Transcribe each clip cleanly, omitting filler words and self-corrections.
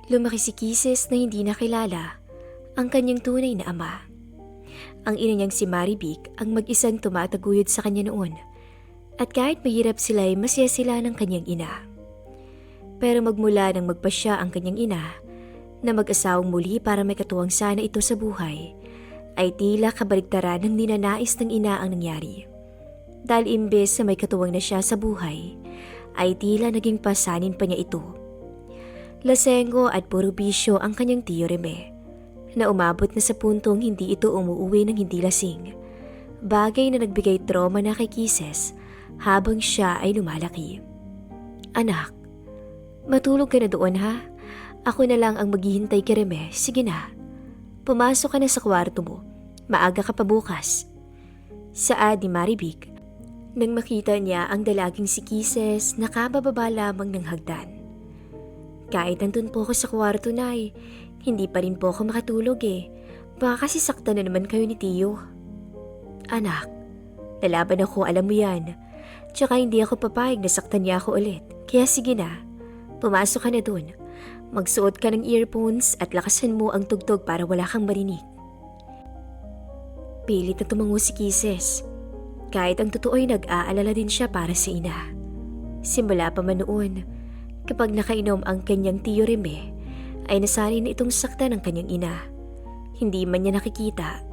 Lumaki si Kisses na hindi nakilala ang kanyang tunay na ama. Ang ina niyang si Marivic ang mag-isang tumataguyod sa kanya noon, at kahit mahirap sila ay masaya sila ng kanyang ina. Pero magmula nang magpasya ang kanyang ina na mag-asawang muli para may katuwang sana ito sa buhay, ay tila kabaligtaran ng ninanais ng ina ang nangyari. Dahil imbes na may katuwang na siya sa buhay, ay tila naging pasanin pa niya ito. Lasengo at puro bisyo ang kanyang tiyo Reme, na umabot na sa puntong hindi ito umuuwi ng hindi lasing, bagay na nagbigay trauma na kay Kisses habang siya ay lumalaki. Anak, matulog ka na doon ha? Ako na lang ang maghihintay kay Reme, sige na. Pumasok ka na sa kwarto mo, maaga ka pa bukas. Saad ni Marivic nang makita niya ang dalagang si Kisses na kabababa lamang ng hagdan. Kahit nandun po ako sa kwarto, Nay, hindi pa rin po ako makatulog eh. Baka kasi saktan na naman kayo ni Tiyo. Anak, lalaban ako, alam mo yan. Tsaka hindi ako papayag na saktan niya ako ulit. Kaya sige na, pumasok ka na dun. Magsuot ka ng earphones at lakasan mo ang tugtog para wala kang marinig. Pilit na tumango si Kisses. Kahit ang totoo ay nag-aalala din siya para sa ina. Simula pa man noon, kapag nakainom ang kanyang tiyo Reme, ay nasanay na itong sakta ng kanyang ina. Hindi man niya nakikita,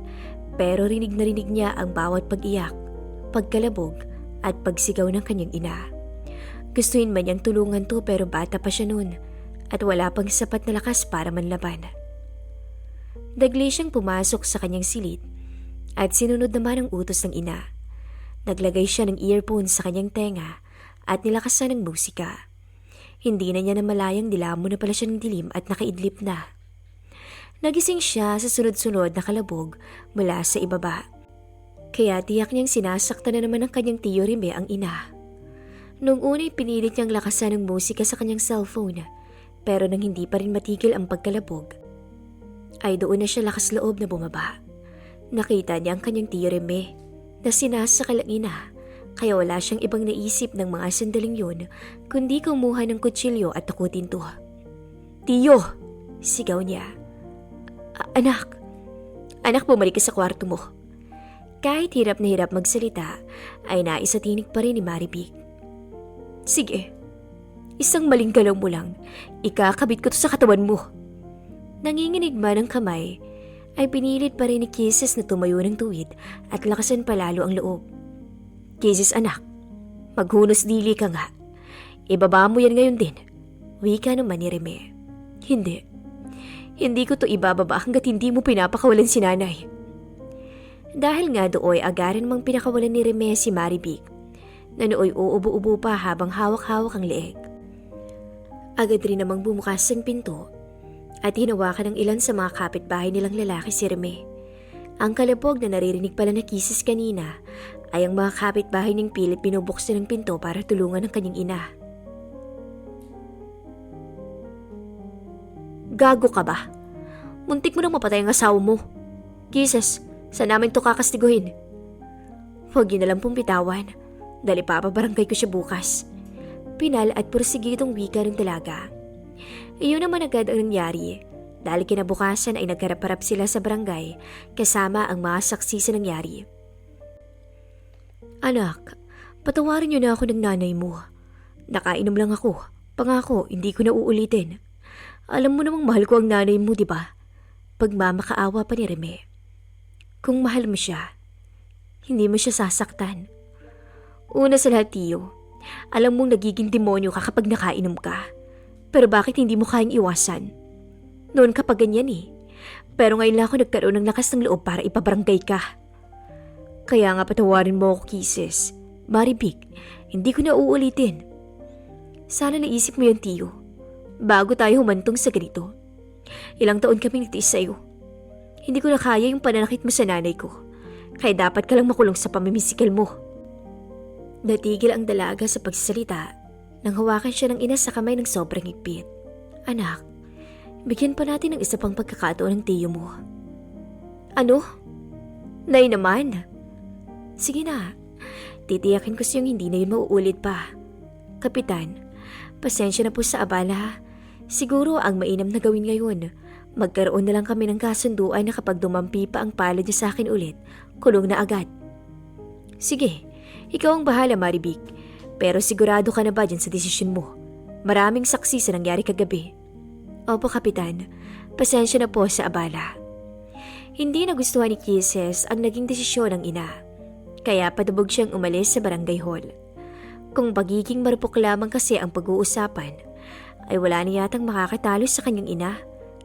pero rinig na rinig niya ang bawat pag-iyak, pagkalabog at pagsigaw ng kanyang ina. Gustuin man niyang tulungan to pero bata pa siya noon at wala pang sapat na lakas para manlaban. Dagli siyang pumasok sa kanyang silid at sinunod naman ang utos ng ina. Naglagay siya ng earphones sa kanyang tenga at nilakasan ng musika. Hindi na niya namalayang dilamo na pala siya ng dilim at nakaidlip na. Nagising siya sa sunod-sunod na kalabog mula sa ibaba. Kaya tiyak niyang sinasaktan na naman ng kanyang tiyo Reme ang ina. Noong una'y pinilit niyang lakasan ng musika sa kanyang cellphone, pero nang hindi pa rin matigil ang pagkalabog, ay doon na siya lakas loob na bumaba. Nakita niya ang kanyang tiyo Reme na sinasakal ang ina. Kaya wala siyang ibang naisip ng mga sandaling yun, kundi kumuha ng kutsilyo at takutin to. Tiyo! Sigaw niya. Anak! Anak, bumalik ka sa kwarto mo. Kahit hirap na hirap magsalita, ay naisatinig pa rin ni Marivic. Sige, isang maling galaw mo lang, ikakabit ko to sa katawan mo. Nanginginig man ang kamay, ay pinilit pa rin ni Kisses na tumayo ng tuwid at lakasan palalo ang loob. Kisses anak, maghunos dili ka nga. Ibaba mo yan ngayon din. Wika naman ni Reme. Hindi ko to ibababa hanggat hindi mo pinapakawalan si nanay. Dahil nga dooy agaran mang pinakawalan ni Reme si Marivic, na nooy uubo-ubo pa habang hawak-hawak ang leeg. Agad rin namang bumukas ang pinto at hinawakan ng ilan sa mga kapitbahay nilang lalaki si Reme. Ang kalabog na naririnig pala na Kisses kanina ay ang mga kapitbahay ng pilit binubuksan ng pinto para tulungan ang kanyang ina. Gago ka ba? Muntik mo nang mapatay ang asawa mo. Kisses, saan namin to kakastiguhin? Huwag yun na lang pong bitawan, dahil ipapabarangay ko siya bukas. Pinal at pursigitong wika ng dalaga. Iyon naman agad ang nangyari. Dahil kinabukasan ay nagharap-harap sila sa barangay kasama ang mga saksi sa nangyari. Anak, patawarin niyo na ako ng nanay mo. Nakainom lang ako. Pangako, hindi ko na uulitin. Alam mo namang mahal ko ang nanay mo, di ba? Pagmamakaawa pa ni Reme. Kung mahal mo siya, hindi mo siya sasaktan. Una sa lahat, Tiyo, alam mong nagiging demonyo ka kapag nakainom ka. Pero bakit hindi mo kayang iwasan? Noon ka pa ganyan eh. Pero ngayon lang ako nagkaroon ng lakas ng loob para ipabarangay ka. Kaya nga patawarin mo ako, Kisses. Marivic, hindi ko na uulitin. Sana naisip mo yun, Tiyo. Bago tayo humantong sa ganito. Ilang taon kaming nitiis sa'yo. Hindi ko na kaya yung pananakit mo sa nanay ko. Kaya dapat ka lang makulong sa pamimisikal mo. Natigil ang dalaga sa pagsasalita nang hawakan siya ng ina sa kamay ng sobrang higpit. Anak, bigyan pa natin ng isa pang pagkakataon ng tiyo mo. Ano? Nay naman. Sige na. Titiyakin ko siyang hindi na yun mauulit pa. Kapitan, pasensya na po sa abala ha. Siguro ang mainam na gawin ngayon, magkaroon na lang kami ng kasunduan na kapag dumampi pa ang palad niya sa akin ulit, kulong na agad. Sige, ikaw ang bahala, Maribik. Pero sigurado ka na ba dyan sa desisyon mo? Maraming saksi sa nangyari kagabi. Opo, Kapitan. Pasensya na po sa abala. Hindi nagustuhan ni Kisses ang naging desisyon ng ina. Kaya padubog siyang umalis sa barangay hall. Kung pagiging marupok lamang kasi ang pag-uusapan, ay wala na yatang makakatalo sa kanyang ina.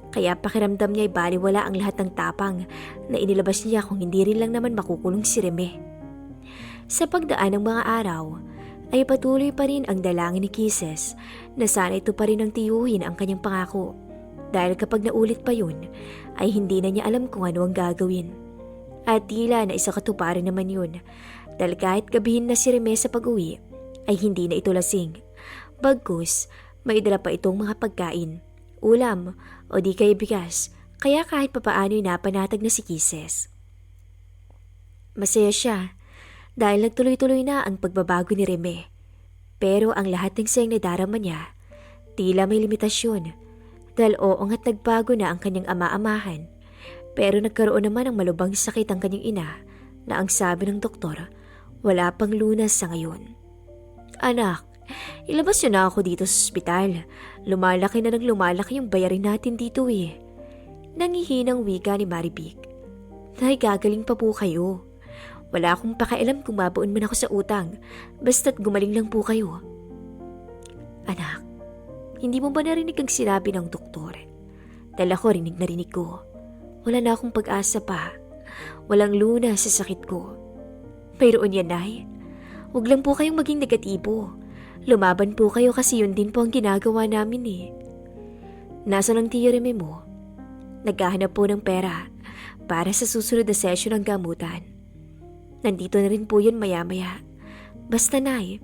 Kaya pakiramdam niya ay baliwala ang lahat ng tapang na inilabas niya kung hindi rin lang naman makukulong si Reme. Sa pagdaan ng mga araw, ay patuloy pa rin ang dalangin ni Kisses na sana ito pa rin ang tiyuhin ang kanyang pangako. Dahil kapag naulit pa yun, ay hindi na niya alam kung ano ang gagawin. At tila na isa katuparan naman yun, dahil kahit gabihin na si Reme sa pag-uwi, ay hindi na ito lasing. Bagkus, may dala pa itong mga pagkain, ulam o di kaya bigas, kaya kahit papaano ay napanatag na si Kisses. Masaya siya dahil nagtuloy-tuloy na ang pagbabago ni Reme. Pero ang lahat ng sayang nadarama niya, tila may limitasyon. Dahil oo nga't nagbago na ang kanyang ama-amahan. Pero nagkaroon naman ng malubhang sakit ang kanyang ina na ang sabi ng doktor, wala pang lunas sa ngayon. Anak, ilabas niyo na ako dito sa ospital. Lumalaki na ng lumalaki yung bayarin natin dito eh. Nangihinang wika ni Maribik. Nay, gagaling pa po kayo. Wala akong pakialam kung mabaon man ako sa utang, basta't gumaling lang po kayo. Anak, hindi mo ba narinig ang sinabi ng doktor? Dahil ako rinig na rinig ko. Wala na akong pag-asa pa. Walang lunas sa sakit ko. Mayroon yan, Nay. Huwag lang po kayong maging negatibo. Lumaban po kayo kasi yun din po ang ginagawa namin eh. Nasa ng tiyo Reme mo? Naghahanap po ng pera para sa susunod na session ng gamutan. Nandito na rin po yun maya-maya. Basta, Nay,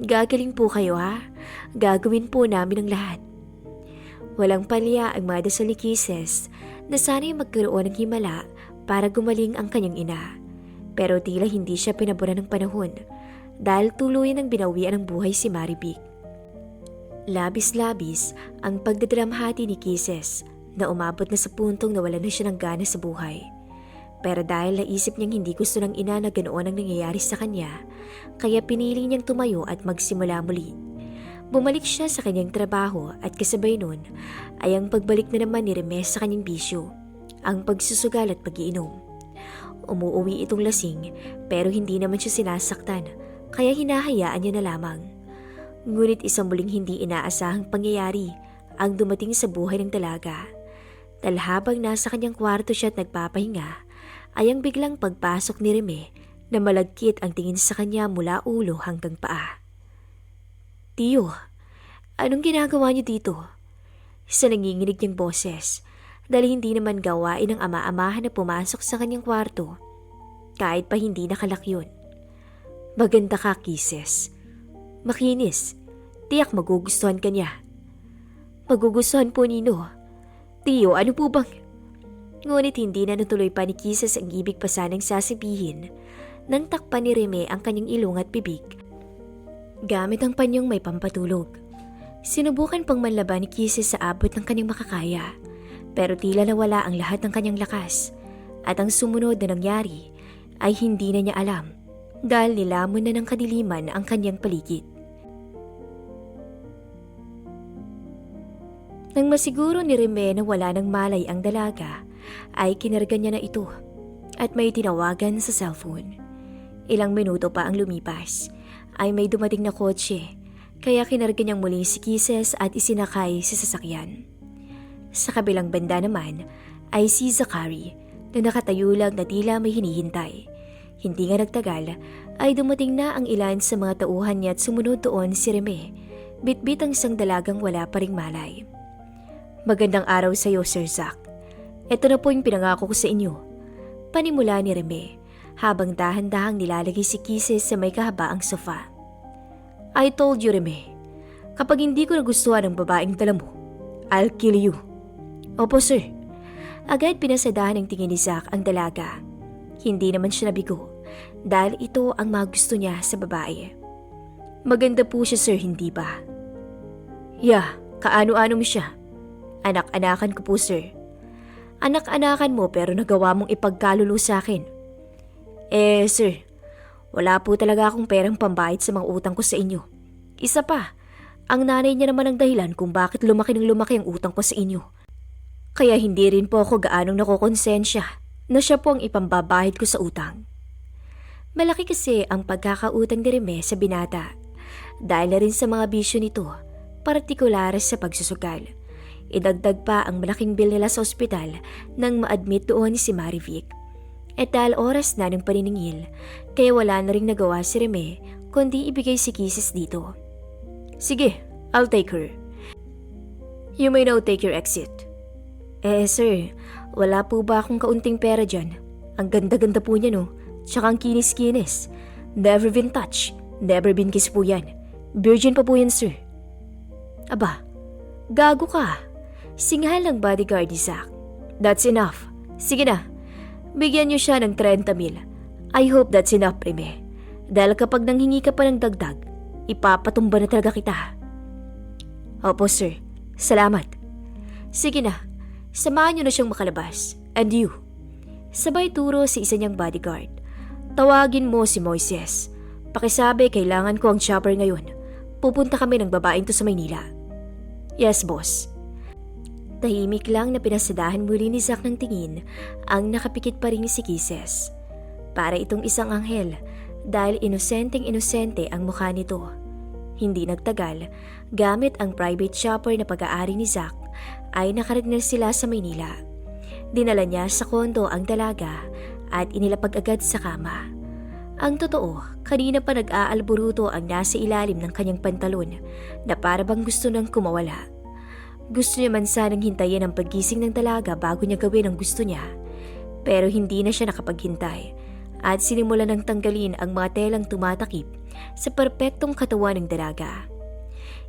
gagaling po kayo ha. Gagawin po namin ang lahat. Walang palya ang madasal ni Kisses na sana'y magkaroon ng himala para gumaling ang kanyang ina. Pero tila hindi siya pinaboran ng panahon dahil tuluyan ang binawian ng buhay si Maribik. Labis-labis ang pagdadramhati ni Kisses na umabot na sa puntong nawalan na siya ng gana sa buhay. Pero dahil naisip niyang hindi gusto ng ina na ganoon ang nangyayari sa kanya, kaya pinili niyang tumayo at magsimula muli. Bumalik siya sa kanyang trabaho at kasabay nun ay ang pagbalik na naman ni Reme sa kanyang bisyo, ang pagsusugal at pag-iinom. Umuuwi itong lasing pero hindi naman siya sinasaktan, kaya hinahayaan niya na lamang. Ngunit isang muling hindi inaasahang pangyayari ang dumating sa buhay ng dalaga. Dahil habang nasa kanyang kwarto siya at nagpapahinga, ay ang biglang pagpasok ni Reme na malagkit ang tingin sa kanya mula ulo hanggang paa. Tiyo, anong ginagawa niyo dito? Sa nanginginig niyang boses dahil hindi naman gawain ng ama-amahan na pumasok sa kanyang kwarto kahit pa hindi nakalak yun. Maganda ka, Kisses. Makinis. Tiyak magugustuhan ka niya. Magugustuhan po, Nino. Tiyo, ano po bang... Ngunit hindi na natuloy pa ni Kisses ang ibig pa sanang sasabihin nang takpan ni Reme ang kanyang ilong at bibig. Gamit ang panyong may pampatulog. Sinubukan pang manlaban ni Kisses sa abot ng kanyang makakaya, pero tila nawala ang lahat ng kanyang lakas at ang sumunod na nangyari ay hindi na niya alam dahil nilamon na ng kadiliman ang kanyang paligid. Nang masiguro ni Reme na wala ng malay ang dalaga, ay kinarga niya na ito at may tinawagan sa cellphone. Ilang minuto pa ang lumipas ay may dumating na kotse kaya kinarga niyang muli si Kisses at isinakay sa sasakyan. Sa kabilang banda naman ay si Zachary na nakatayo lang na tila may hinihintay. Hindi nga nagtagal ay dumating na ang ilan sa mga tauhan niya at sumunod doon si Reme, bitbit ang isang dalagang wala pa ring malay. Magandang araw sa iyo, Sir Zach. Ito na po yung pinangako ko sa inyo. Panimula ni Reme habang dahan-dahang nilalagay si Kisses sa may kahabaang sofa. I told you, Reme, kapag hindi ko nagustuhan ang babaeng dala mo, I'll kill you. Opo, sir. Agad pinasadahan ng tingin ni Zach ang dalaga. Hindi naman siya nabigo dahil ito ang mga gusto niya sa babae. Maganda po siya, sir, hindi ba? Yeah, kaano-ano mo siya. Anak-anakan ko po, sir. Anak-anakan mo pero nagawa mong ipagkalulo sa akin. Sir, wala po talaga akong perang pambayad sa mga utang ko sa inyo. Isa pa, ang nanay niya naman ang dahilan kung bakit lumaki ng lumaki ang utang ko sa inyo. Kaya hindi rin po ako gaanong nakokonsensya na siya po ang ipambabahid ko sa utang. Malaki kasi ang pagkakautang ni Reme sa binata dahil na rin sa mga bisyo nito, partikulares sa pagsusugal. Idagdag pa ang malaking bill nila sa ospital nang ma-admit doon si Marivic. At dahil oras na ng paniningil, kaya wala na rin nagawa si Reme kundi ibigay si Kisses dito. Sige, I'll take her. You may now take your exit. Sir, wala po ba akong kaunting pera dyan? Ang ganda-ganda po niya no, tsaka ang kinis-kinis. Never been touched, never been kissed po yan. Virgin pa po yan, sir. Aba, gago ka. Singhal ng bodyguard ni Zach. That's enough. Sige na, bigyan niyo siya ng 30,000. I hope that's enough, Reme. Dahil kapag nanghingi ka pa ng dagdag, ipapatumba na talaga kita. Opo, sir. Salamat. Sige na, samahan niyo na siyang makalabas. And you. Sabay turo sa isa niyang bodyguard. Tawagin mo si Moises. Pakisabi kailangan ko ang chopper ngayon. Pupunta kami ng babaeng to sa Maynila. Yes, boss. Tahimik lang na pinasadahan muli ni Zach ng tingin ang nakapikit pa rin si Kisses. Para itong isang anghel dahil inosenteng-inosente ang mukha nito. Hindi nagtagal, gamit ang private chopper na pag-aari ni Zach ay nakarating sila sa Maynila. Dinala niya sa kondo ang dalaga at inilapag agad sa kama. Ang totoo, kanina pa nag-aalburuto ang nasa ilalim ng kanyang pantalon na para bang gusto nang kumawala. Gusto niya man sanang hintayin ang paggising ng dalaga bago niya gawin ang gusto niya. Pero hindi na siya nakapaghintay at sinimulan ng tanggalin ang mga telang tumatakip sa perpektong katawan ng dalaga.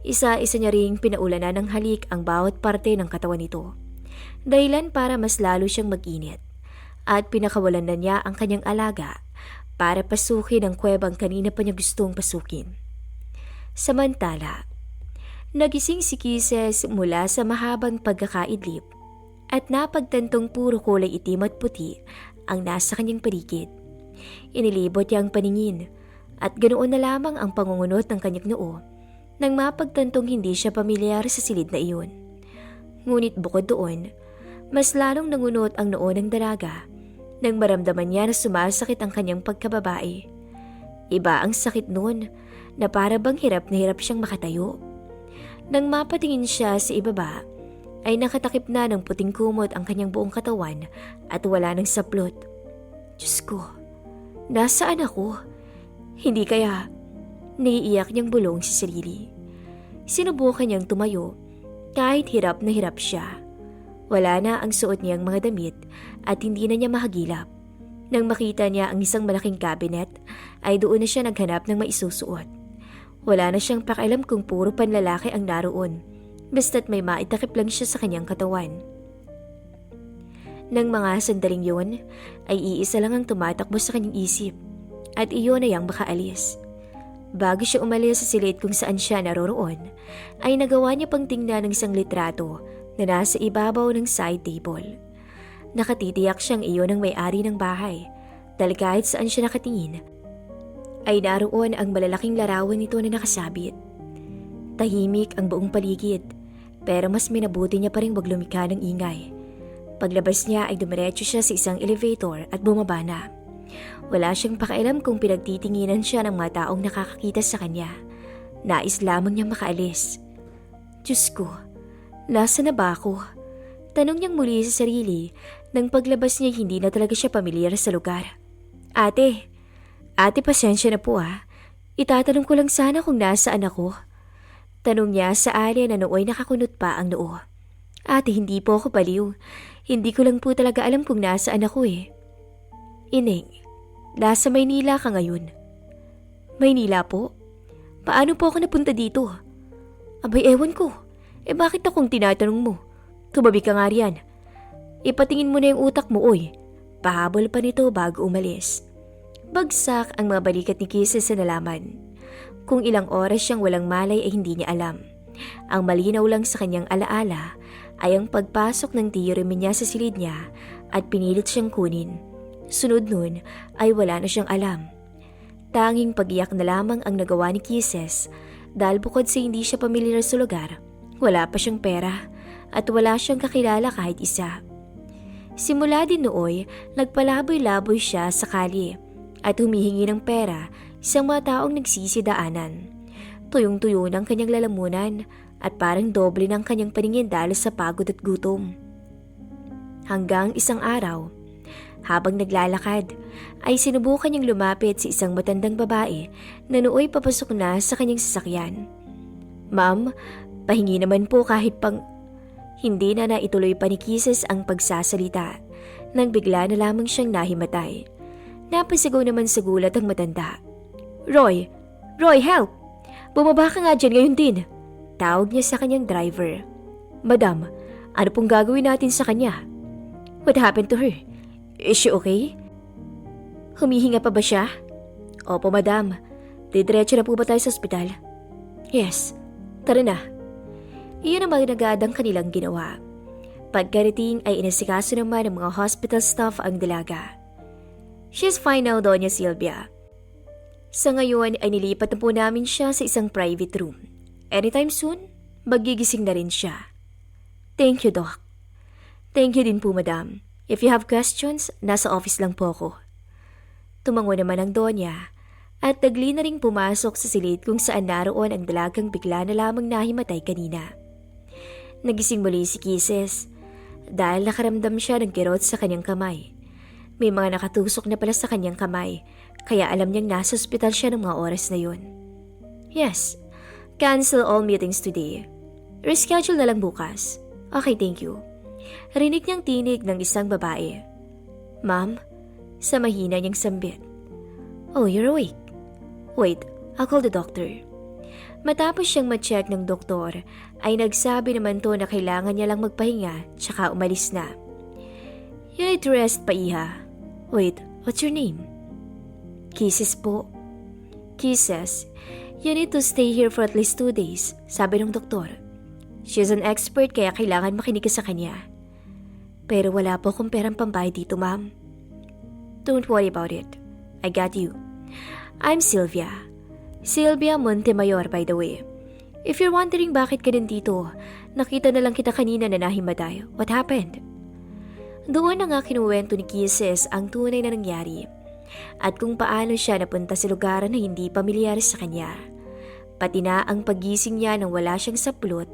Isa-isa niya ring pinaulanan ng halik ang bawat parte ng katawan nito. Dahilan para mas lalo siyang mag-init at pinakawalan na niya ang kanyang alaga para pasukin ang kuwebang kanina pa niya gustong pasukin. Samantala, nagising si Kisses mula sa mahabang pagkakaidlip at napagtantong puro kulay itim at puti ang nasa kanyang paligid. Inilibot niya ang paningin at ganoon na lamang ang pangungunot ng kanyang noo nang mapagtantong hindi siya pamilyar sa silid na iyon. Ngunit bukod doon, mas lalong nangunot ang noo ng dalaga nang maramdaman niya na sumasakit ang kanyang pagkababae. Iba ang sakit noon na para bang hirap na hirap siyang makatayo. Nang mapatingin siya sa ibaba, ay nakatakip na ng puting kumot ang kanyang buong katawan at wala ng saplot. Diyos ko, nasaan ako? Hindi kaya naiiyak niyang bulong si sarili. Sinubukan niyang tumayo kahit hirap na hirap siya. Wala na ang suot niyang mga damit at hindi na niya mahagilap. Nang makita niya ang isang malaking cabinet, ay doon na siya naghanap ng maisusuot. Wala na siyang pakialam kung puro panlalaki ang naroon, basta't may maitakip lang siya sa kanyang katawan. Nang mga sandaling yun, ay iisa lang ang tumatakbo sa kanyang isip, at iyon ay ang makaalis. Bago siya umalis sa silid kung saan siya naroroon, ay nagawa niya pang tingnan ng isang litrato na nasa ibabaw ng side table. Nakatitiyak siyang iyon ang may-ari ng bahay, dahil kahit saan siya nakatingin, ay naroon ang malalaking larawan nito na nakasabit. Tahimik ang buong paligid, pero mas minabuti niya pa rin wag lumikha ng ingay. Paglabas niya ay dumiretso siya sa isang elevator at bumaba na. Wala siyang pakialam kung pinagtitinginan siya ng mga taong nakakakita sa kanya. Nais lamang niyang makaalis. Diyos ko, nasa na ba ako? Tanong niyang muli sa sarili nang paglabas niya hindi na talaga siya pamilyar sa lugar. Ate, pasensya na po ah. Itatanong ko lang sana kung nasaan ako. Tanong niya sa alien na nooy nakakunot pa ang noo. Ate, hindi po ako baliw. Hindi ko lang po talaga alam kung nasaan ako eh. Ineng, nasa Maynila ka ngayon. Maynila po? Paano po ako napunta dito? Abay, ewan ko. Bakit akong tinatanong mo? Tumabi ka nga riyan. Ipatingin mo na yung utak mo, oy. Pahabol pa nito bago umalis. Bagsak ang mga balikat ni Kisses sa nalaman. Kung ilang oras siyang walang malay ay hindi niya alam. Ang malinaw lang sa kanyang alaala ay ang pagpasok ng tiyo Remy niya sa silid niya at pinilit siyang kunin. Sunod nun ay wala na siyang alam. Tanging pag-iyak na lamang ang nagawa ni Kisses dahil bukod sa hindi siya pamilyar sa lugar, wala pa siyang pera at wala siyang kakilala kahit isa. Simula din nooy, nagpalaboy-laboy siya sa kalye at humihingi ng pera sa mga taong nagsisidaanan. Tuyong-tuyo ng kanyang lalamunan at parang doble ng kanyang paningin dahil sa pagod at gutom. Hanggang isang araw, habang naglalakad, ay sinubukan niyang lumapit sa isang matandang babae na nooy papasok na sa kanyang sasakyan. "Ma'am, pahingi naman po kahit pang..." Hindi na naituloy pa ni Kisses ang pagsasalita nang bigla na lamang siyang nahimatay. Napasigaw naman sa gulat ang matanda. Roy, help! Bumaba ka nga dyan ngayon din!" Tawag niya sa kanyang driver. "Madam, ano pong gagawin natin sa kanya? What happened to her? Is she okay? Humihinga pa ba siya?" "Opo, madam. Didiretso na po ba tayo sa ospital?" "Yes, tara na." Iyon ang magagad ang kanilang ginawa. Pagkarating ay inasikaso naman ng mga hospital staff ang dalaga. "She's fine now, Doña Silvia. Sa ngayon ay nilipat na po namin siya sa isang private room. Anytime soon, magigising na rin siya." "Thank you, Doc." "Thank you din po, madam. If you have questions, nasa office lang po ako." Tumango naman ang Donya at tagli na ring pumasok sa silid kung saan naroon ang dalagang bigla na lamang nahimatay kanina. Nagising muli si Kisses dahil nakaramdam siya ng kirot sa kanyang kamay. May mga nakatusok na pala sa kanyang kamay kaya alam niyang nasa ospital siya ng mga oras na yun. "Yes, cancel all meetings today. Reschedule na lang bukas." "Okay, thank you." Rinig niyang tinig ng isang babae. "Ma'am," sa mahina niyang sambit. "Oh, you're awake. Wait, I'll call the doctor." Matapos siyang ma-check ng doktor, ay nagsabi naman to na kailangan niya lang magpahinga tsaka umalis na. "You need to rest pa, iha. Wait, what's your name?" "Kisses po." "Kisses, you need to stay here for at least 2 days, sabi ng doktor. She's an expert kaya kailangan makinig ka sa kanya." "Pero wala po akong perang pambayad dito, ma'am." "Don't worry about it. I got you. I'm Sylvia. Sylvia Montemayor, by the way. If you're wondering bakit ka din dito, nakita na lang kita kanina na nahimatay. What happened?" Doon na nga kinuwento ni Kisses ang tunay na nangyari at kung paano siya napunta sa lugar na hindi pamilyar sa kanya. Pati na ang pagising niya nang wala siyang saplot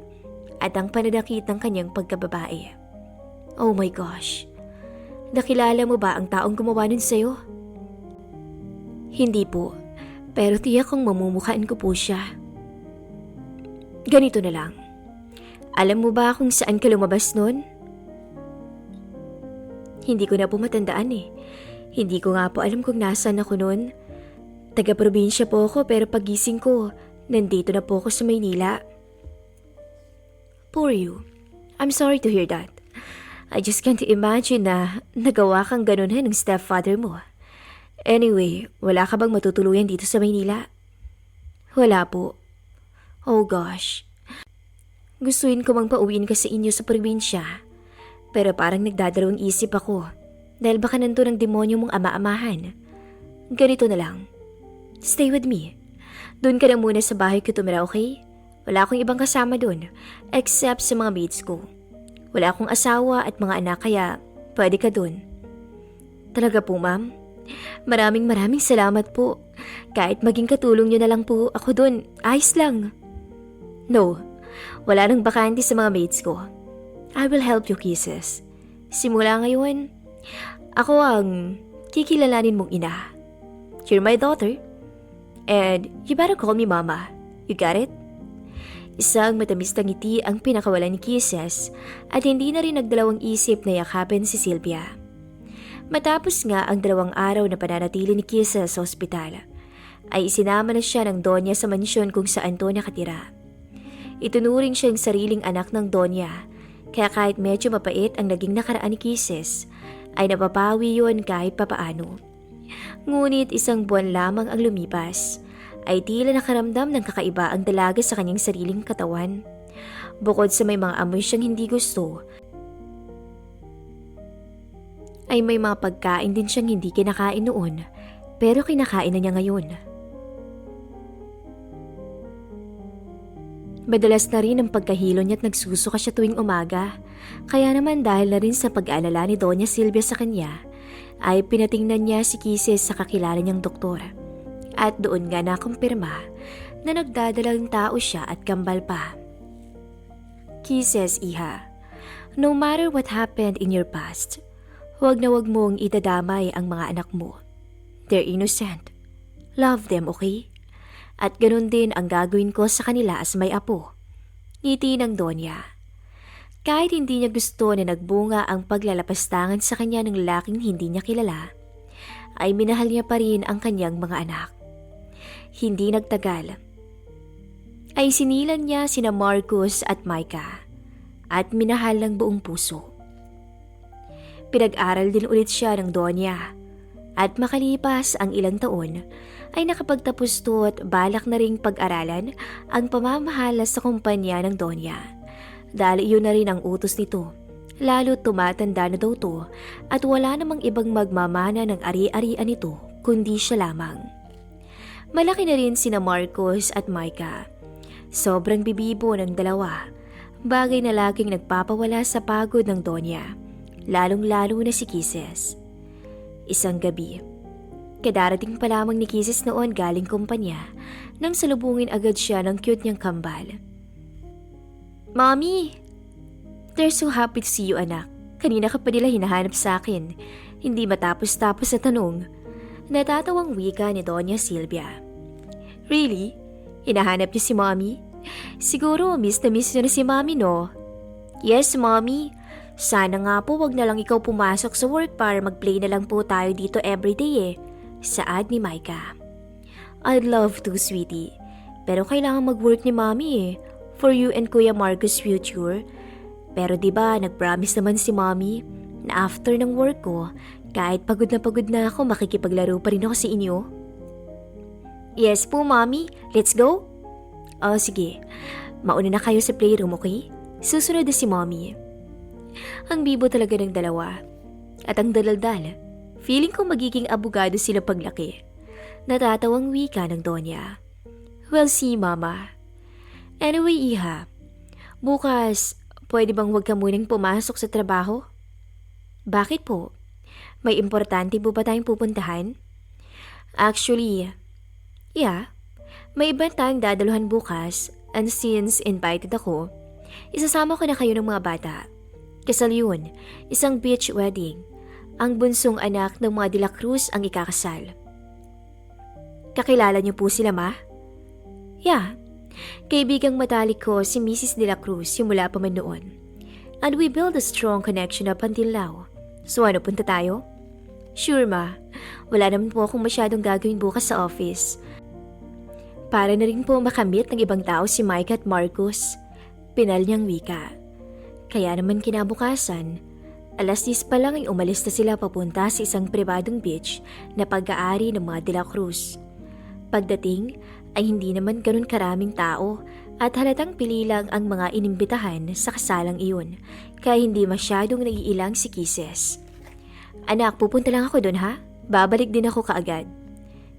at ang pananakit ng kanyang pagkababae. "Oh my gosh, nakilala mo ba ang taong gumawa nun sa'yo?" "Hindi po, pero tiyak kong mamumukhaan ko po siya." "Ganito na lang. Alam mo ba kung saan ka lumabas nun?" "Hindi ko na po matandaan eh. Hindi ko nga po alam kung nasaan ako nun. Taga-probinsya po ako pero pagising ko, nandito na po ako sa Maynila." "Poor you. I'm sorry to hear that. I just can't imagine na nagawa kang ganunin ng stepfather mo. Anyway, wala ka bang matutuluyan dito sa Maynila?" "Wala po." "Oh gosh. Gustuin ko mang pauwiin ka sa inyo sa probinsya. Pero parang nagdadalawang isip ako dahil baka nandun ang demonyo mong ama-amahan. Ganito na lang. Stay with me. Doon ka na muna sa bahay ko tumira, okay? Wala akong ibang kasama doon except sa mga mates ko. Wala akong asawa at mga anak kaya pwede ka doon." "Talaga po, ma'am? Maraming salamat po. Kahit maging katulong niyo na lang po ako doon, ayos lang." "No, wala nang bakante sa mga mates ko. I will help you, Kisses. Simula ngayon, ako ang kikilalanin mong ina. You're my daughter. And you better call me mama. You got it?" Isang matamis na ngiti ang pinakawalan ni Kisses at hindi na rin nagdalawang isip na yakapin si Sylvia. Matapos nga ang 2 araw na pananatili ni Kisses sa ospital, ay isinama na siya ng Donya sa mansyon kung saan to nakatira. Itunuring siyang sariling anak ng Donya, kaya kahit medyo mapait ang naging nakaraan ni Kisses, ay napapawi yun kahit papaano. Ngunit 1 buwan lamang ang lumipas, ay tila nakaramdam ng kakaiba ang dalaga sa kanyang sariling katawan. Bukod sa may mga amoy siyang hindi gusto, ay may mga pagkain din siyang hindi kinakain noon, pero kinakain na niya ngayon. Madalas na rin ang pagkahilo niya at nagsusuka siya tuwing umaga, kaya naman dahil na rin sa pag-aalala ni Doña Silvia sa kanya, ay pinatingnan niya si Kisses sa kakilala niyang doktor. At doon nga nakumpirma na nagdadalang tao siya at kambal pa. Kisses, iha, no matter what happened in your past, huwag na huwag mong idadamay ang mga anak mo. They're innocent. Love them, okay? At ganun din ang gagawin ko sa kanila as may apo. Ngiti ng Donya. Kahit hindi niya gusto na nagbunga ang paglalapastangan sa kanya ng lalaking hindi niya kilala, ay minahal niya pa rin ang kanyang mga anak. Hindi nagtagal, ay sinilang niya sina Marcus at Micah at minahal ng buong puso. Pinag-aral din ulit siya ng Donya at makalipas ang ilang taon ay nakapagtapos to at balak na ring pag-aralan ang pamamahala sa kumpanya ng Donya. Dahil iyon na rin ang utos nito, lalo tumatanda na daw to at wala namang ibang magmamana ng ari-arian nito kundi siya lamang. Malaki na rin sina Marcus at Micah. Sobrang bibibo ng dalawa, bagay na laging nagpapawala sa pagod ng Donya, lalong-lalo na si Kisses. Isang gabi, kadarating pa lamang ni Kisses noon galing kumpanya nang salubungin agad siya ng cute niyang kambal. Mommy! They're so happy to see you, anak. Kanina ka pa nila hinahanap sa akin. Hindi matapos-tapos sa tanong. Natatawang wika ni Doña Silvia. Really? Hinahanap niyo si Mommy? Siguro miss niyo na si Mommy, no? Yes, Mommy. Sana nga po wag na lang ikaw pumasok sa work para mag-play na lang po tayo dito everyday eh. Saad ni Micah. I'd love to, sweetie. Pero kailangan mag-work ni Mommy eh. For you and Kuya Marcus' future. Pero diba nag-promise naman si Mommy na after ng work ko, kahit pagod na ako, makikipaglaro pa rin ako sa inyo. Yes po, Mommy. Let's go? Oh, sige. Mauna na kayo sa playroom, okay? Susunod na si Mommy. Ang bibo talaga ng dalawa. At ang dalaldal, feeling ko magiging abogado sila paglaki. Natatawang wika ng Donya. Well, see, Mama. Anyway, Iha, bukas, pwede bang huwag ka munang pumasok sa trabaho? Bakit po? May importante po ba tayong pupuntahan? Actually, yeah, may iba tayong dadaluhan bukas and since invited ako, isasama ko na kayo ng mga bata. Kasal yun, isang beach wedding. Ang bunsong anak ng mga De La Cruz ang ikakasal. Kakilala niyo po sila, Ma? Yeah. Kaibigang matalik ko si Mrs. De La Cruz simula pa man noon. And we build a strong connection up until now. So ano, punta tayo? Sure, Ma. Wala naman po akong masyadong gagawin bukas sa office. Para na rin po makamit ng ibang tao si Micah at Marcus. Pinal niyang wika. Kaya naman kinabukasan, 10:00 pa lang ay umalis na sila papunta sa isang pribadong beach na pag-aari ng mga De La Cruz. Pagdating, ay hindi naman ganun karaming tao at halatang pili lang ang mga inimbitahan sa kasalang iyon, kaya hindi masyadong naiilang si Kisses. Anak, pupunta lang ako dun ha? Babalik din ako kaagad.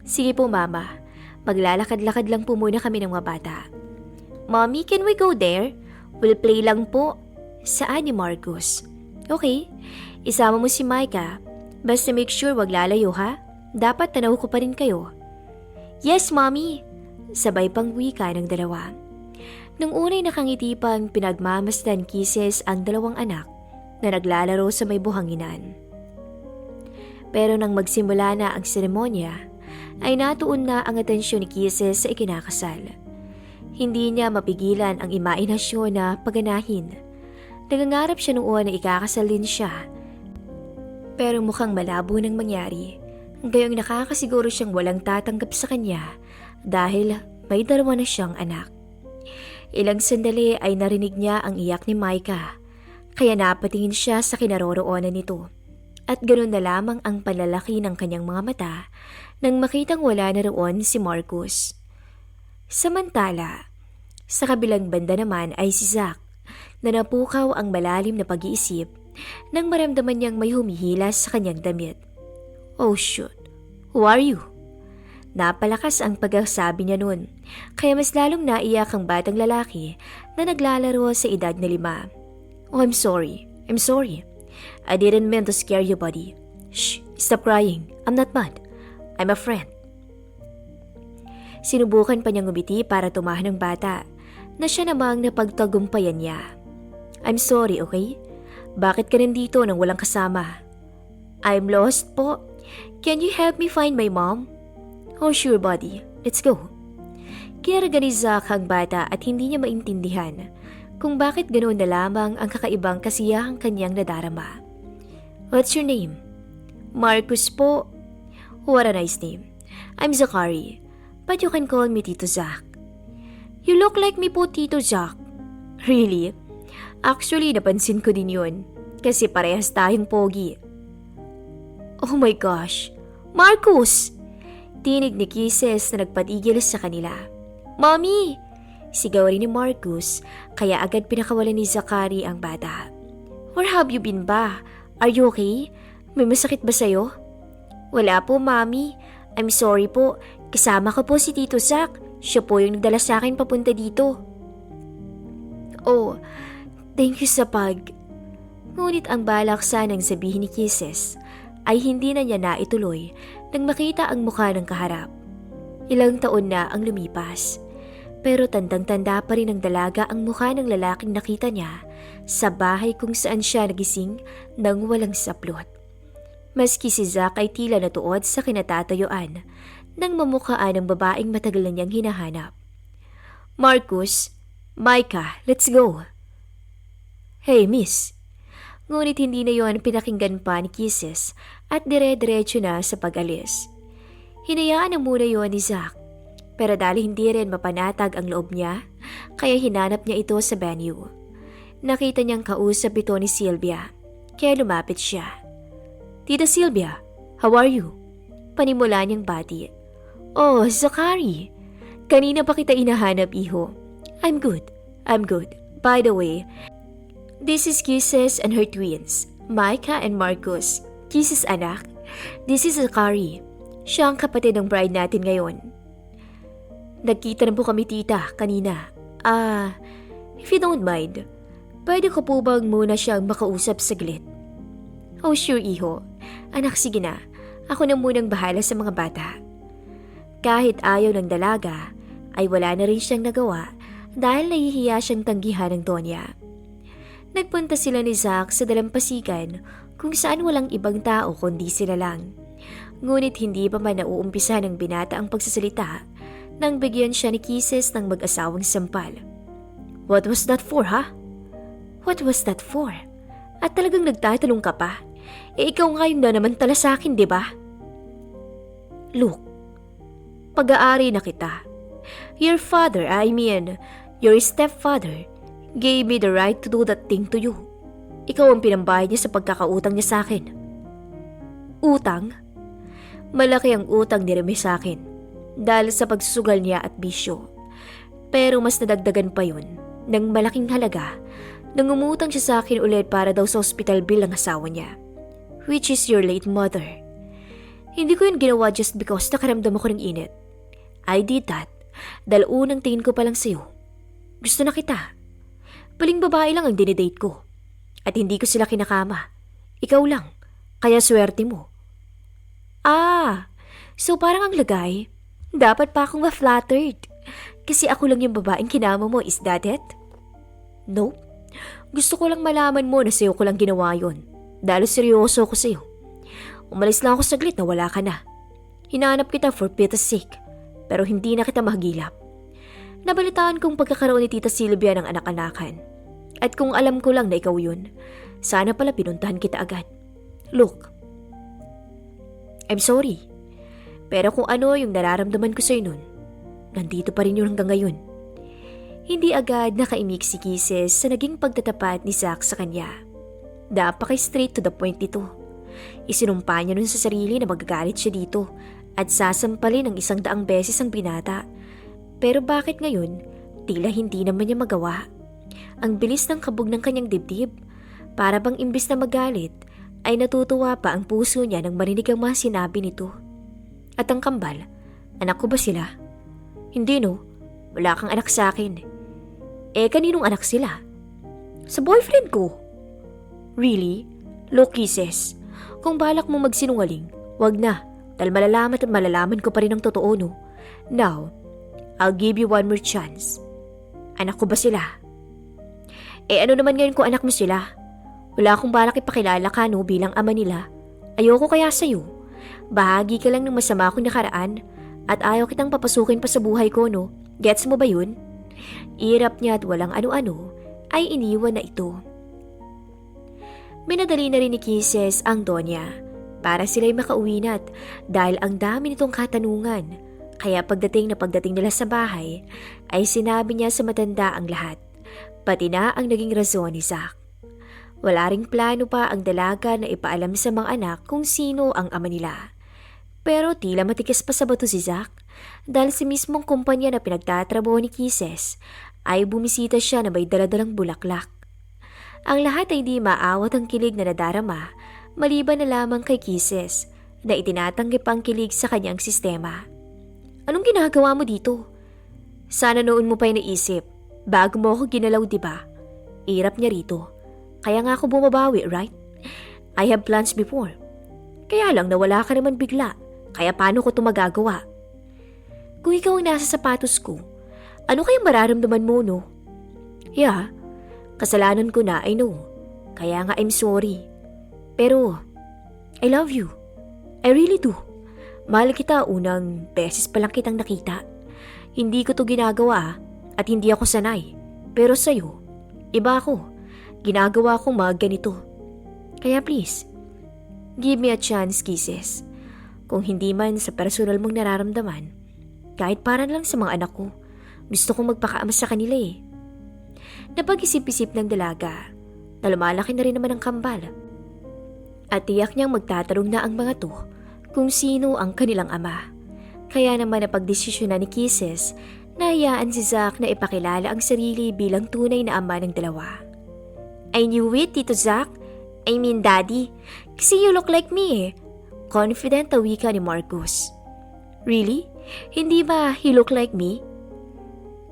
Sige po, Mama. Maglalakad-lakad lang po muna kami ng mga bata. Mommy, can we go there? We'll play lang po. Saan ni Marcus? Okay, isama mo si Micah. Basta make sure wag lalayo ha? Dapat tanaw ko pa rin kayo. Yes, Mommy! Sabay pang wika ng dalawa. Nung unay nakangiti pang pinagmamasdan Kisses ang dalawang anak na naglalaro sa may buhanginan. Pero nang magsimula na ang seremonya, ay natuon na ang atensyon ni Kisses sa ikinakasal. Hindi niya mapigilan ang imahinasyon na paganahin. Nagangarap siya noon na ikakasal din siya. Pero mukhang malabo nang mangyari. Gayong nakakasiguro siyang walang tatanggap sa kanya dahil may dalawa na siyang anak. Ilang sandali ay narinig niya ang iyak ni Micah, kaya napatingin siya sa kinaroroonan nito. At ganoon na lamang ang panlalaki ng kanyang mga mata nang makitang wala na roon si Marcus. Samantala, sa kabilang banda naman ay si Zach na napukaw ang malalim na pag-iisip nang maramdaman niyang may humihilas sa kanyang damit. Oh shoot, who are you? Napalakas ang pagsasabi niya noon, kaya mas lalong naiyak ang batang lalaki na naglalaro sa edad na 5. Oh, I'm sorry. I didn't mean to scare you, buddy. Shh, stop crying. I'm not mad. I'm a friend. Sinubukan pa niyang ngumiti para tumahan ng bata na siya namang napagtagumpayan niya. I'm sorry, okay? Bakit ka nandito nang walang kasama? I'm lost po. Can you help me find my mom? Oh sure, buddy. Let's go. Kinaraga ni Zack ang bata at hindi niya maintindihan kung bakit ganoon na lamang ang kakaibang kasiyahang kanyang nadarama. What's your name? Marcus po. What a nice name. I'm Zachary, but you can call me Tito Zack. You look like me po, Tito Zack. Really? Actually, napansin ko din yun kasi parehas tayong pogi. Oh my gosh. Marcus! Tinig ni Kisses na nagpatigil sa kanila. Mommy! Sigaw rin ni Marcus kaya agad pinakawalan ni Zachary ang bata. Where have you been ba? Are you okay? May masakit ba sa'yo? Wala po, Mommy. I'm sorry po. Kasama ko po si Tito Zack. Siya po yung nagdala sa akin papunta dito. Oh, thank you sa Ngunit ang balak sanang sabihin ni Kisses ay hindi na niya naituloy nang makita ang mukha ng kaharap. Ilang taon na ang lumipas, pero tandang-tanda pa rin ng dalaga ang mukha ng lalaking nakita niya sa bahay kung saan siya nagising nang walang saplot. Maski si Zack ay tila natuod sa kinatatayuan nang mamukhaan ng babaeng matagal na niyang hinahanap. Marcus, Micah, let's go. Hey, miss. Ngunit hindi na yon pinakinggan pa ni Kisses at dire-diretso na sa pag-alis. Hinayaan na muna yon ni Zack, pero dahil hindi rin mapanatag ang loob niya, kaya hinanap niya ito sa venue. Nakita niyang kausap ito ni Sylvia, kaya lumapit siya. Tita Sylvia, how are you? Panimula niyang bati. Oh, Zachary. Kanina pa kita inahanap, iho. I'm good. By the way, this is Kisses and her twins, Micah and Marcus. Kisses anak. This is Zachary. Siya ang kapatid ng bride natin ngayon. Nagkita na po kami tita kanina. If you don't mind, pwede ko po bang muna siyang makausap saglit? Oh sure iho. Anak sige na, ako na munang bahala sa mga bata. Kahit ayaw ng dalaga, ay wala na rin siyang nagawa dahil nahihiya siyang tanggihan ng Tonya. Nagpunta sila ni Zack sa dalampasigan kung saan walang ibang tao kundi sila lang. Ngunit hindi pa man nauumpisa ng binata ang pagsasalita nang bigyan siya ni Kisses ng mag-asawang sampal. What was that for, ha? What was that for? At talagang nagtatanong ka pa? Ikaw ngayon na naman tala sa akin, di ba? Look, pag-aari na kita. Your your stepfather, gave me the right to do that thing to you. Ikaw ang pinambayad niya sa pagkakautang niya sa akin. Utang? Malaki ang utang ni Remy sa akin dahil sa pagsusugal niya at bisyo. Pero mas nadagdagan pa yun ng malaking halaga nang umutang siya sa akin ulit para daw sa hospital bill ng asawa niya, which is your late mother. Hindi ko yun ginawa just because nakaramdam ako ng init. I did that dahil unang tingin ko pa lang sa'yo. Gusto na kita. Paling babae lang ang dinidate ko. At hindi ko sila kinakama. Ikaw lang. Kaya swerte mo. So parang ang lagay. Dapat pa akong ma-flattered. Kasi ako lang yung babaeng kinama mo, is that it? Nope. Gusto ko lang malaman mo na sa'yo ko lang ginawa yun. Dahil seryoso ako sa'yo. Umalis lang ako saglit na wala ka na. Hinahanap kita for Peter's sake. Pero hindi na kita mahagilap. Nabalitaan kong pagkakaroon ni Tita Sylvia ng anak-anakan. At kung alam ko lang na ikaw yun, sana pala pinuntahan kita agad. Look, I'm sorry. Pero kung ano yung nararamdaman ko sa'yo nun, nandito pa rin yun hanggang ngayon. Hindi agad nakaimik si Kisses sa naging pagtatapat ni Zack sa kanya. Napaka-straight to the point nito. Isinumpa niya nun sa sarili na magagalit siya dito at sasampalin ng 100 beses ang binata. Pero bakit ngayon, tila hindi naman niya magawa? Ang bilis ng kabog ng kanyang dibdib. Para bang imbis na magalit, ay natutuwa pa ang puso niya nang marinig ang mga sinabi nito. At ang kambal, anak ko ba sila? Hindi no, wala kang anak sa akin. Kaninong anak sila? Sa boyfriend ko. Really? Look, Kisses, kung balak mo magsinungaling, wag na, dahil malalaman at malalaman ko pa rin ang totoo no. Now, I'll give you one more chance. Anak ko ba sila? Ano naman ngayon kung anak mo sila? Wala akong balak ipakilala ka no bilang ama nila. Ayoko kaya sa'yo. Bahagi ka lang ng masama kong nakaraan at ayaw kitang papasukin pa sa buhay ko no. Gets mo ba yun? Irap niya at walang ano-ano ay iniwan na ito. Minadali na rin ni Kisses ang Donya para sila'y makauwi na't dahil ang dami nitong katanungan. Kaya pagdating nila sa bahay ay sinabi niya sa matanda ang lahat. Pati na ang naging rason ni Zack. Wala ring plano pa ang dalaga na ipaalam sa mga anak kung sino ang ama nila. Pero tila matigas pa sa bato si Zack dahil si mismong kumpanya na pinagtatrabaho ni Kisses ay bumisita siya na may daladalang bulaklak. Ang lahat ay di maawat ang kilig na nadarama maliban na lamang kay Kisses na itinatanggi pa ang kilig sa kanyang sistema. Anong ginagawa mo dito? Sana noon mo pa naisip bago mo ako ginalaw diba? Irap niya rito. Kaya nga ako bumabawi, right? I have plans before. Kaya lang nawala ka naman bigla. Kaya paano ko ito magagawa? Kung ikaw ang nasa sapatos ko, ano kayang mararamdaman mo, no? Yeah, kasalanan ko na, I know. Kaya nga I'm sorry. Pero, I love you. I really do. Mahal kita unang beses pa lang kitang nakita. Hindi ko to ginagawa at hindi ako sanay. Pero sa'yo, iba ako. Ginagawa kong mga ganito. Kaya please, give me a chance, Kisses. Kung hindi man sa personal mong nararamdaman, kahit para lang sa mga anak ko, gusto kong magpakaama sa kanila eh. Napag-isip-isip ng dalaga na lumalaki na rin naman ang kambal. At tiyak niyang magtatarong na ang mga to kung sino ang kanilang ama. Kaya naman napagdesisyonan ni Kisses na hayaan si Zack na ipakilala ang sarili bilang tunay na ama ng dalawa. I knew it, Tito Zack. I mean, Daddy. Kasi you look like me eh. Confident na wika ni Marcus. Really? Hindi ba he look like me?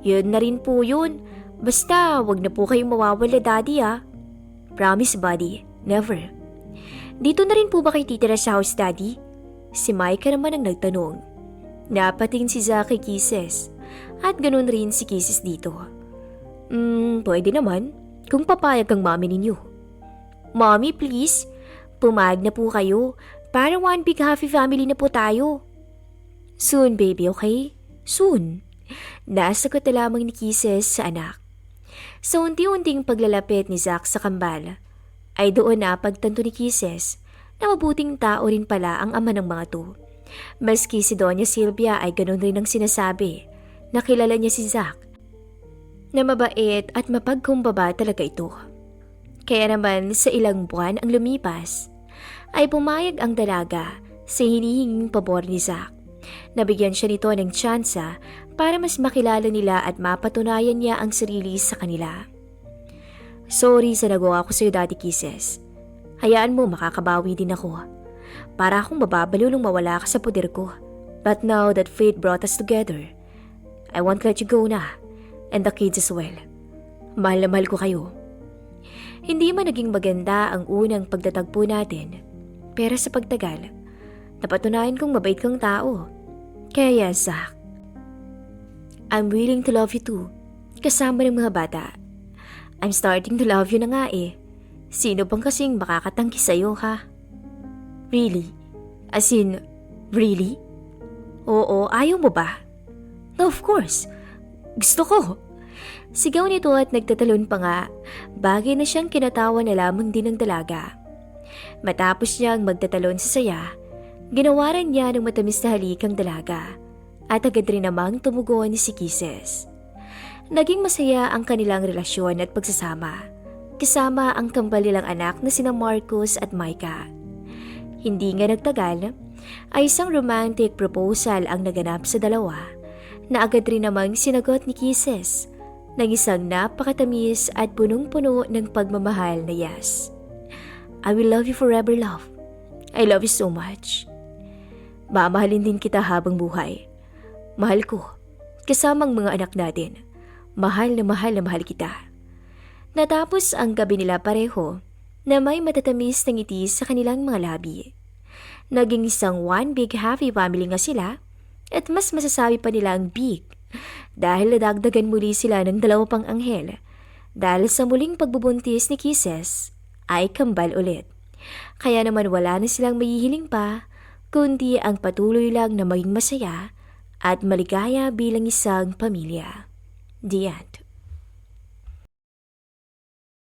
Yun na rin po yun. Basta, wag na po kayong mawawala, Daddy ah. Promise, buddy. Never. Dito na rin po ba kayo titira sa house, Daddy? Si Micah naman ang nagtanong. Napatingin si Zack kay Kisses. At ganun rin si Kisses dito. Pwede naman. Kung papayag ang mami ninyo. Mommy, please. Pumayag na po kayo. Para one big happy family na po tayo. Soon, baby, okay? Soon. Nasagot na lamang ni Kisses sa anak. Sa unti-unting paglalapit ni Zack sa kambal, ay doon na pagtanto ni Kisses na mabuting tao rin pala ang ama ng mga to. Maski si Doña Silvia ay ganun rin ang sinasabi. Nakilala niya si Zack na mabait at mapagkumbaba talaga ito. Kaya naman sa ilang buwan ang lumipas, ay pumayag ang dalaga sa hinihinging pabor ni Zack. Nabigyan siya nito ng tsansa para mas makilala nila at mapatunayan niya ang sarili sa kanila. Sorry sa nagawa ko sa iyo, Daddy Kisses. Hayaan mo makakabawi din ako. Para akong mababaliw nung mawala ka sa poder ko. But now that fate brought us together, I won't let you go na. And the kids as well. Mahal na mahal ko kayo. Hindi man naging maganda ang unang pagtatagpo natin, pero sa pagtagal, napatunayan kong mabait kang tao. Kaya Zack, I'm willing to love you too, kasama ng mga bata. I'm starting to love you na nga eh. Sino bang kasing makakatanggi sa'yo ha? Really? As in, really? Oo, ayaw mo ba? No, of course. Gusto ko. Sigaw nito at nagtatalon pa nga, bagay na siyang kinatawa na lamang din ng dalaga. Matapos niyang magtatalon sa saya, ginawaran niya ng matamis na halik ang dalaga at agad rin namang tumugon si Kisses. Naging masaya ang kanilang relasyon at pagsasama, kasama ang kambal nilang anak na sina Marcus at Micah. Hindi nga nagtagal, ay isang romantic proposal ang naganap sa dalawa na agad rin namang sinagot ni Kisses ng isang napakatamis at punong-puno ng pagmamahal na yes. I will love you forever, love. I love you so much. Mamahalin din kita habang buhay. Mahal ko, kasamang mga anak natin. Mahal na mahal kita. Natapos ang gabi nila pareho na may matatamis na ngiti sa kanilang mga labi. Naging isang one big happy family nga sila at mas masasabi pa nila ang big dahil nadagdagan muli sila ng 2 pang anghel dahil sa muling pagbubuntis ni Kisses ay kambal ulit. Kaya naman wala na silang mahihiling pa kundi ang patuloy lang na maging masaya at maligaya bilang isang pamilya. The end.